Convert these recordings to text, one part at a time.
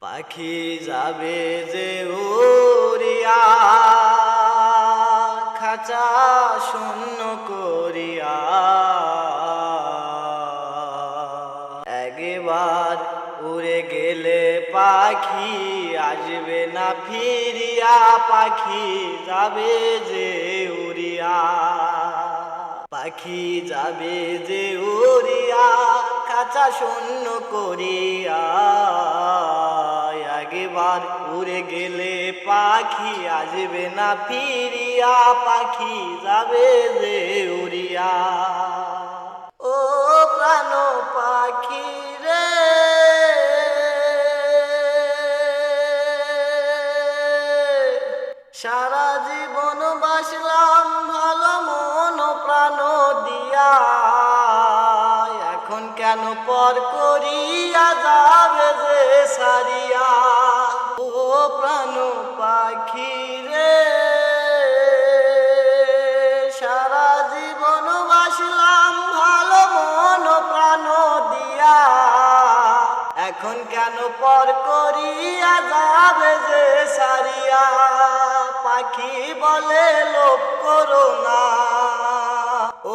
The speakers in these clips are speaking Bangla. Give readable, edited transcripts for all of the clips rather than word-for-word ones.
পাখি যাবে যে উড়িয়া, খাঁচা শূন্য করিয়া। একবার উড়ে গেলে পাখি আসবে না ফিরিয়া, পাখি যাবে যে উড়িয়া। পাখি যাবে যে উড়িয়া, খাঁচা শূন্য করিয়া। একবার উড়ে গেলে পাখি আসবে না ফিরিয়া, পাখি যাবে যে উড়িয়া। ও প্রাণ পাখি রে, সারা জীবন বাসলাম ভালো মন প্রাণ দিয়া, এখন কেন পর করিয়া যাবে যে সারিয়া। ও প্রাণ পাখি রে, সারা জীবন বাসলাম ভালো মন প্রাণ দিয়া, এখন কেন পর করিয়া যাবে যে সারিয়া। পাখি বলে লোভ করো না,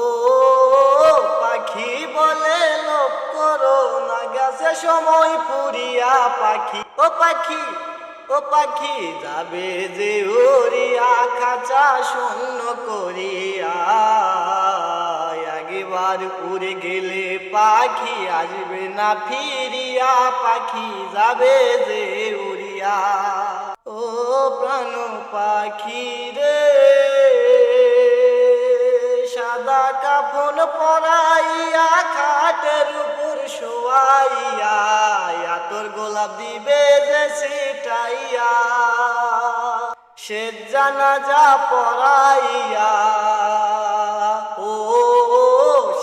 ও পাখি বলে লোভ করো না, গেছে সময় ফুরিয়া। পাখি ও পাখি, ও পাখি যাবে যে উড়িয়া, খাঁচা শূন্য করিয়া। একবার উড়ে গেলে পাখি আসবে না ফিরিয়া, পাখি যাবে যে উড়িয়া। ও প্রাণ পাখি রে, সাদা কাফন পরাইয়া খাটের উপর শোয়াইয়া, আতর গোলাপ দিবে যে ছিটাইয়া, সে জানাজা পরাইয়া। ও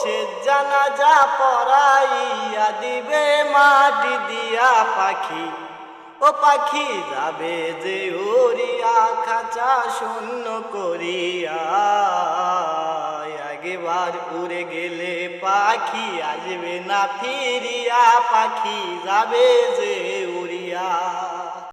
সে জানাজা পরাইয়া দিবে মাটি দিয়া। পাখি ও পাখি যাবে যে উড়িয়া, খাঁচা শূন্য করিয়া। একবার উড়ে গেলে পাখি আসবে না ফিরিয়া, পাখি যাবে যে উড়িয়া।